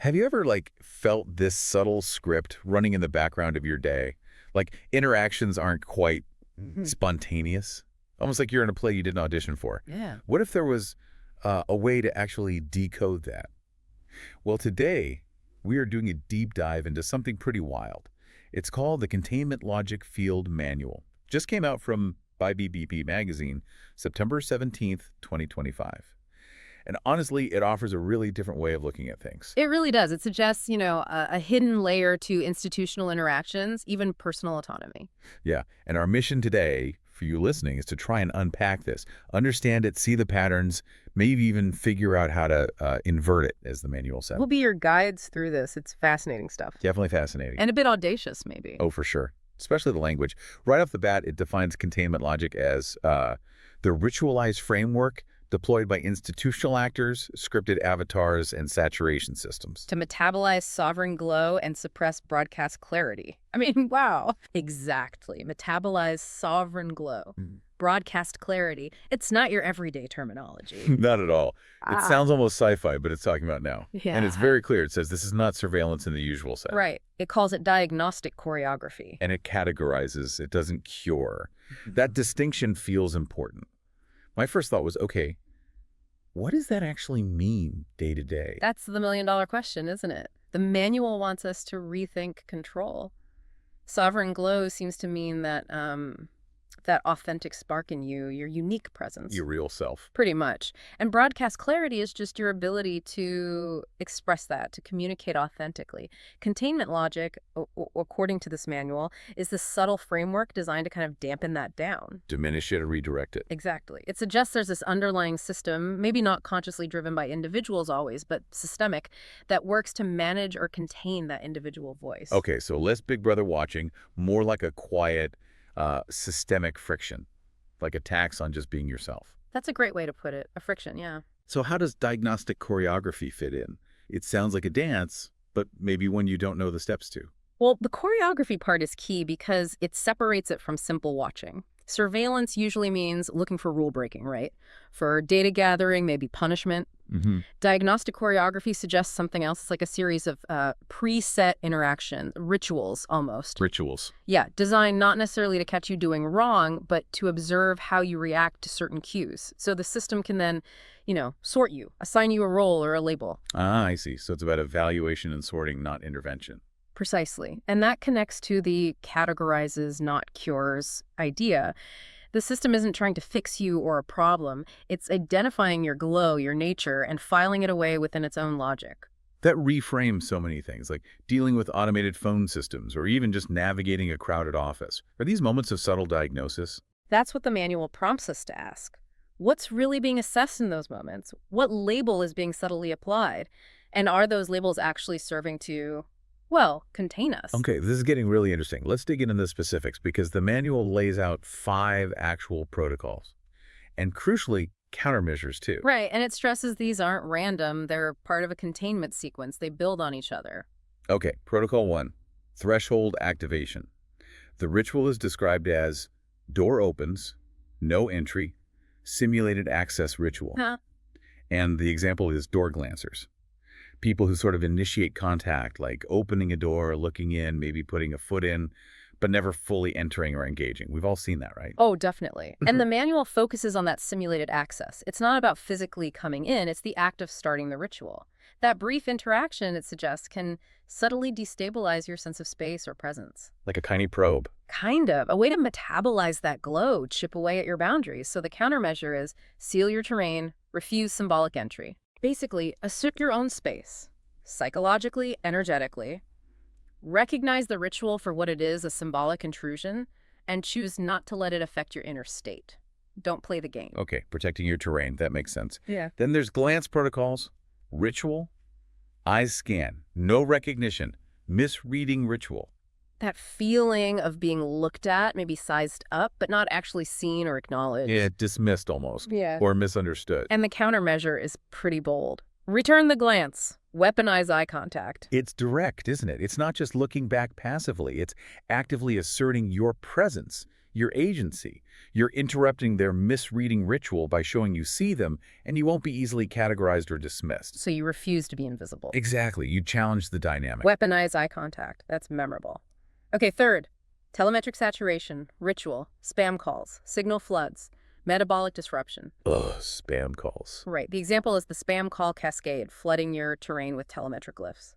Have you ever, felt this subtle script running in the background of your day? Like, interactions aren't quite spontaneous? Almost like you're in a play you didn't audition for. Yeah. What if there was a way to actually decode that? Well, today, we are doing a deep dive into something pretty wild. It's called the Containment Logic Field Manual. Just came out from Bibebibebibe magazine, September 17th, 2025. And honestly, it offers a really different way of looking at things. It really does. It suggests, a hidden layer to institutional interactions, even personal autonomy. Yeah, and our mission today, for you listening, is to try and unpack this, understand it, see the patterns, maybe even figure out how to invert it, as the manual said. We'll be your guides through this. It's fascinating stuff. Definitely fascinating. And a bit audacious, maybe. Oh, for sure. Especially the language. Right off the bat, it defines containment logic as the ritualized framework deployed by institutional actors, scripted avatars, and saturation systems. To metabolize sovereign glow and suppress broadcast clarity. I mean, wow. Exactly. Metabolize sovereign glow. Broadcast clarity. It's not your everyday terminology. Not at all. It sounds almost sci-fi, but it's talking about now. Yeah. And it's very clear. It says this is not surveillance in the usual sense. Right. It calls it diagnostic choreography. And it categorizes. It doesn't cure. That distinction feels important. My first thought was, okay, what does that actually mean day to day? That's the million-dollar question, isn't it? The manual wants us to rethink control. Sovereign glow seems to mean that that authentic spark in you, your unique presence. Your real self. Pretty much. And broadcast clarity is just your ability to express that, to communicate authentically. Containment logic, according to this manual, is this subtle framework designed to kind of dampen that down. Diminish it or redirect it. Exactly. It suggests there's this underlying system, maybe not consciously driven by individuals always, but systemic, that works to manage or contain that individual voice. Okay, so less Big Brother watching, more like a quiet, systemic friction, like a tax on just being yourself. That's a great way to put it. A friction, yeah. So how does diagnostic choreography fit in? It sounds like a dance, but maybe one you don't know the steps to. Well, the choreography part is key because it separates it from simple watching. Surveillance usually means looking for rule breaking, right? For data gathering, maybe punishment. Diagnostic choreography suggests something else. It's like a series of preset interaction, rituals almost. Rituals. Yeah, designed not necessarily to catch you doing wrong, but to observe how you react to certain cues. So the system can then, sort you, assign you a role or a label. Ah, I see. So it's about evaluation and sorting, not intervention. Precisely. And that connects to the categorizes, not cures idea. The system isn't trying to fix you or a problem. It's identifying your glow, your nature, and filing it away within its own logic. That reframes so many things, like dealing with automated phone systems or even just navigating a crowded office. Are these moments of subtle diagnosis? That's what the manual prompts us to ask. What's really being assessed in those moments? What label is being subtly applied? And are those labels actually serving to contain us? Okay, this is getting really interesting. Let's dig into the specifics because the manual lays out 5 actual protocols and crucially, countermeasures too. Right, and it stresses these aren't random. They're part of a containment sequence. They build on each other. Okay, protocol 1, threshold activation. The ritual is described as door opens, no entry, simulated access ritual. And the example is door glancers. People who sort of initiate contact, like opening a door, looking in, maybe putting a foot in, but never fully entering or engaging. We've all seen that, right? Oh, definitely. And the manual focuses on that simulated access. It's not about physically coming in, it's the act of starting the ritual. That brief interaction, it suggests, can subtly destabilize your sense of space or presence. Like a tiny probe. Kind of. A way to metabolize that glow, chip away at your boundaries. So the countermeasure is seal your terrain, refuse symbolic entry. Basically, assert your own space, psychologically, energetically, recognize the ritual for what it is, a symbolic intrusion, and choose not to let it affect your inner state. Don't play the game. Okay, protecting your terrain. That makes sense. Yeah. Then there's glance protocols, ritual, eyes scan, no recognition, misreading ritual. That feeling of being looked at, maybe sized up, but not actually seen or acknowledged. Yeah, dismissed almost. Yeah. Or misunderstood. And the countermeasure is pretty bold. Return the glance. Weaponize eye contact. It's direct, isn't it? It's not just looking back passively. It's actively asserting your presence, your agency. You're interrupting their misreading ritual by showing you see them, and you won't be easily categorized or dismissed. So you refuse to be invisible. Exactly. You challenge the dynamic. Weaponize eye contact. That's memorable. Okay, third, telemetric saturation, ritual, spam calls, signal floods, metabolic disruption. Ugh, spam calls. Right. The example is the spam call cascade, flooding your terrain with telemetric glyphs.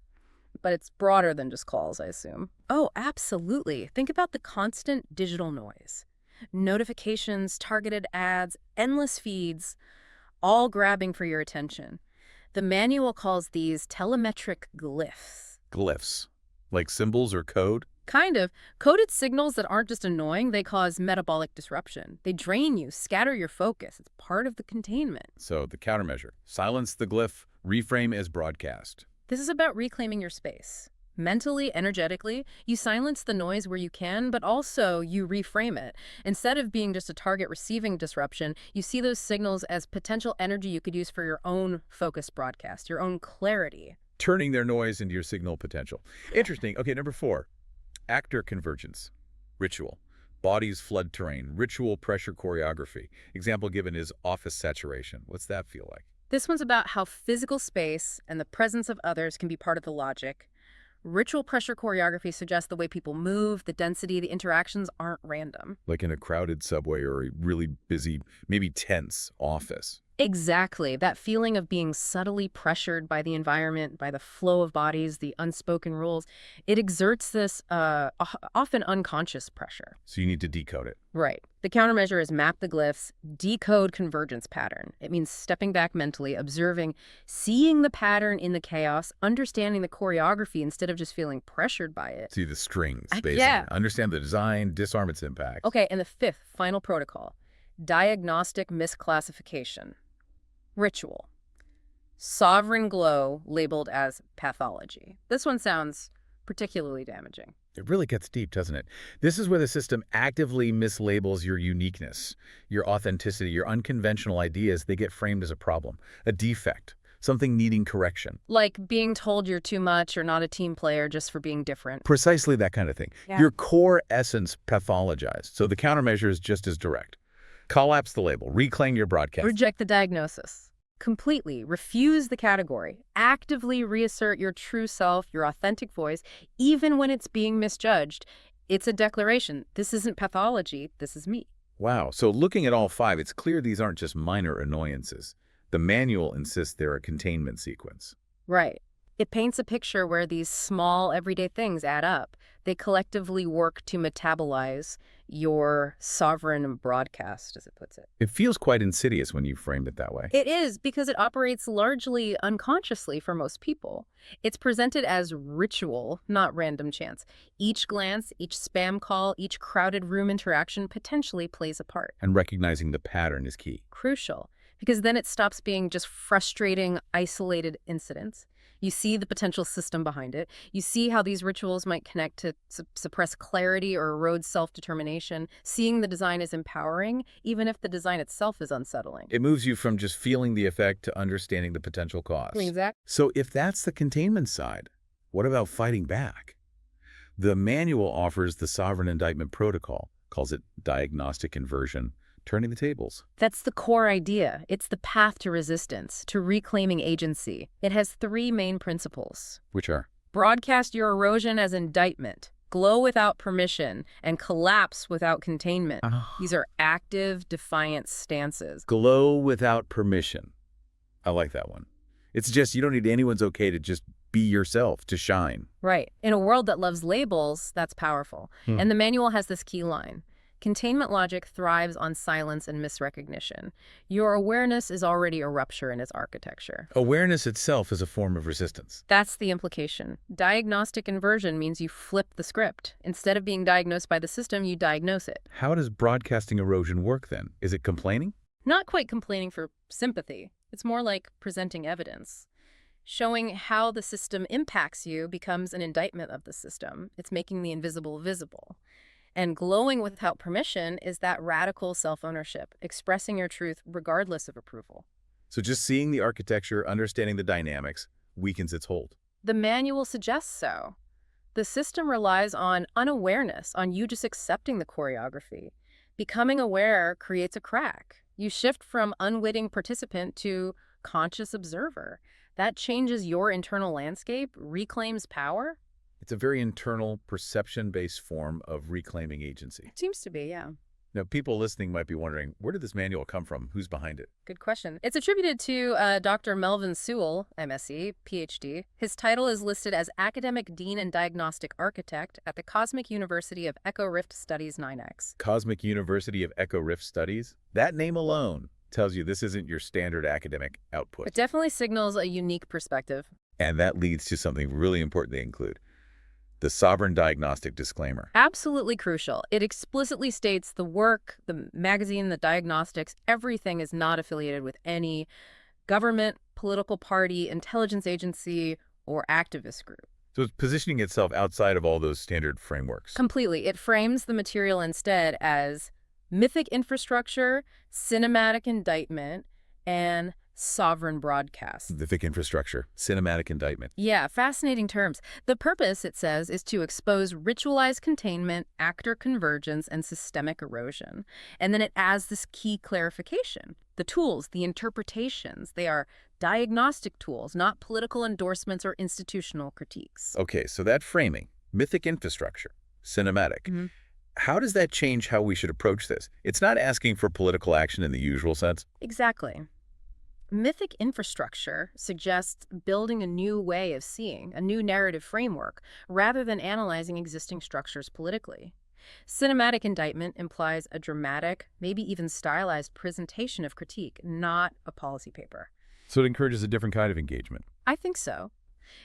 But it's broader than just calls, I assume. Oh, absolutely. Think about the constant digital noise. Notifications, targeted ads, endless feeds, all grabbing for your attention. The manual calls these telemetric glyphs. Glyphs. Like symbols or code? Kind of. Coded signals that aren't just annoying, they cause metabolic disruption. They drain you, scatter your focus. It's part of the containment. So the countermeasure. Silence the glyph, reframe as broadcast. This is about reclaiming your space. Mentally, energetically, you silence the noise where you can, but also you reframe it. Instead of being just a target receiving disruption, you see those signals as potential energy you could use for your own focused broadcast, your own clarity. Turning their noise into your signal potential. Interesting. Okay, number 4. Actor convergence. Ritual. Bodies flood terrain. Ritual pressure choreography. Example given is office saturation. What's that feel like? This one's about how physical space and the presence of others can be part of the logic. Ritual pressure choreography suggests the way people move, the density, the interactions aren't random. Like in a crowded subway or a really busy, maybe tense office. Exactly. That feeling of being subtly pressured by the environment, by the flow of bodies, the unspoken rules, it exerts this often unconscious pressure. So you need to decode it. Right. The countermeasure is map the glyphs, decode convergence pattern. It means stepping back mentally, observing, seeing the pattern in the chaos, understanding the choreography instead of just feeling pressured by it. See the strings, basically. Yeah. Understand the design, disarm its impact. Okay, and the 5th, final protocol, diagnostic misclassification. Ritual. Sovereign glow labeled as pathology. This one sounds particularly damaging. It really gets deep, doesn't it? This is where the system actively mislabels your uniqueness, your authenticity, your unconventional ideas. They get framed as a problem, a defect, something needing correction. Like being told you're too much or not a team player just for being different. Precisely that kind of thing. Yeah. Your core essence pathologized. So the countermeasure is just as direct. Collapse the label. Reclaim your broadcast. Reject the diagnosis. Completely refuse the category. Actively reassert your true self, your authentic voice, even when it's being misjudged. It's a declaration. This isn't pathology. This is me. Wow. So looking at all 5, it's clear these aren't just minor annoyances. The manual insists they're a containment sequence. Right. It paints a picture where these small, everyday things add up. They collectively work to metabolize your sovereign broadcast, as it puts it. It feels quite insidious when you frame it that way. It is, because it operates largely unconsciously for most people. It's presented as ritual, not random chance. Each glance, each spam call, each crowded room interaction potentially plays a part. And recognizing the pattern is key. Crucial, because then it stops being just frustrating, isolated incidents. You see the potential system behind it. You see how these rituals might connect to suppress clarity or erode self-determination. Seeing the design is empowering, even if the design itself is unsettling. It moves you from just feeling the effect to understanding the potential cause. Exactly. So if that's the containment side, what about fighting back? The manual offers the Sovereign Indictment Protocol, calls it diagnostic inversion, turning the tables. That's the core idea. It's the path to resistance, to reclaiming agency. It has 3 main principles. Which are? Broadcast your erosion as indictment, glow without permission, and collapse without containment. These are active, defiant stances. Glow without permission. I like that one. It's just you don't need anyone's okay to just be yourself, to shine. Right. In a world that loves labels, that's powerful. And the manual has this key line. Containment logic thrives on silence and misrecognition. Your awareness is already a rupture in its architecture. Awareness itself is a form of resistance. That's the implication. Diagnostic inversion means you flip the script. Instead of being diagnosed by the system, you diagnose it. How does broadcasting erosion work then? Is it complaining? Not quite complaining for sympathy. It's more like presenting evidence. Showing how the system impacts you becomes an indictment of the system. It's making the invisible visible. And glowing without permission is that radical self-ownership, expressing your truth regardless of approval. So just seeing the architecture, understanding the dynamics, weakens its hold. The manual suggests so. The system relies on unawareness, on you just accepting the choreography. Becoming aware creates a crack. You shift from unwitting participant to conscious observer. That changes your internal landscape, reclaims power. It's a very internal, perception-based form of reclaiming agency. It seems to be, yeah. Now, people listening might be wondering, where did this manual come from? Who's behind it? Good question. It's attributed to Dr. Melvin Sewell, M.Sc, Ph.D. His title is listed as Academic Dean and Diagnostic Architect at the Cosmic University of Echo-Rift Studies 9X. Cosmic University of Echo-Rift Studies? That name alone tells you this isn't your standard academic output. It definitely signals a unique perspective. And that leads to something really important they include. The sovereign diagnostic disclaimer. Absolutely crucial. It explicitly states the work, the magazine, the diagnostics, everything is not affiliated with any government, political party, intelligence agency, or activist group. So it's positioning itself outside of all those standard frameworks. Completely. It frames the material instead as mythic infrastructure, cinematic indictment, and sovereign broadcast. Mythic infrastructure, cinematic indictment. Yeah, fascinating terms. The purpose, it says, is to expose ritualized containment, actor convergence, and systemic erosion. And then it adds this key clarification. The tools, the interpretations, they are diagnostic tools, not political endorsements or institutional critiques. Okay, so that framing, mythic infrastructure, cinematic. How does that change how we should approach this? It's not asking for political action in the usual sense. Exactly. Mythic infrastructure suggests building a new way of seeing, a new narrative framework, rather than analyzing existing structures politically. Cinematic indictment implies a dramatic, maybe even stylized presentation of critique, not a policy paper. So it encourages a different kind of engagement. I think so.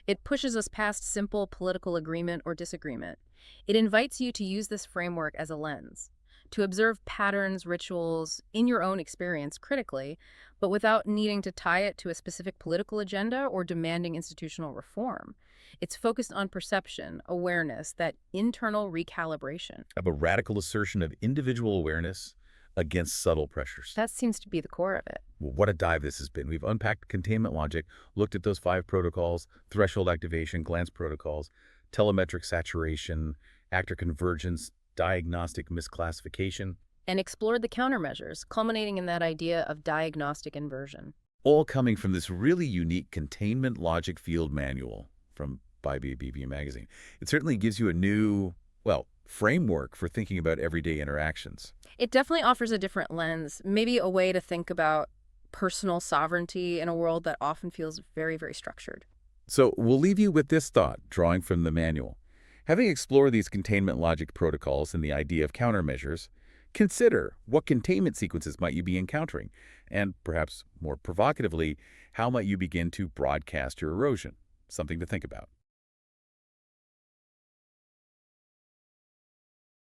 It pushes us past simple political agreement or disagreement. It invites you to use this framework as a lens, to observe patterns, rituals, in your own experience critically, but without needing to tie it to a specific political agenda or demanding institutional reform. It's focused on perception, awareness, that internal recalibration. Of a radical assertion of individual awareness against subtle pressures. That seems to be the core of it. Well, what a dive this has been. We've unpacked containment logic, looked at those 5 protocols, threshold activation, glance protocols, telemetric saturation, actor convergence, diagnostic misclassification. And explored the countermeasures, culminating in that idea of diagnostic inversion. All coming from this really unique Containment Logic Field Manual from Bibebibebibe magazine. It certainly gives you a new, framework for thinking about everyday interactions. It definitely offers a different lens, maybe a way to think about personal sovereignty in a world that often feels very, very structured. So we'll leave you with this thought, drawing from the manual. Having explored these containment logic protocols and the idea of countermeasures, consider what containment sequences might you be encountering, and perhaps more provocatively, how might you begin to broadcast your erosion? Something to think about.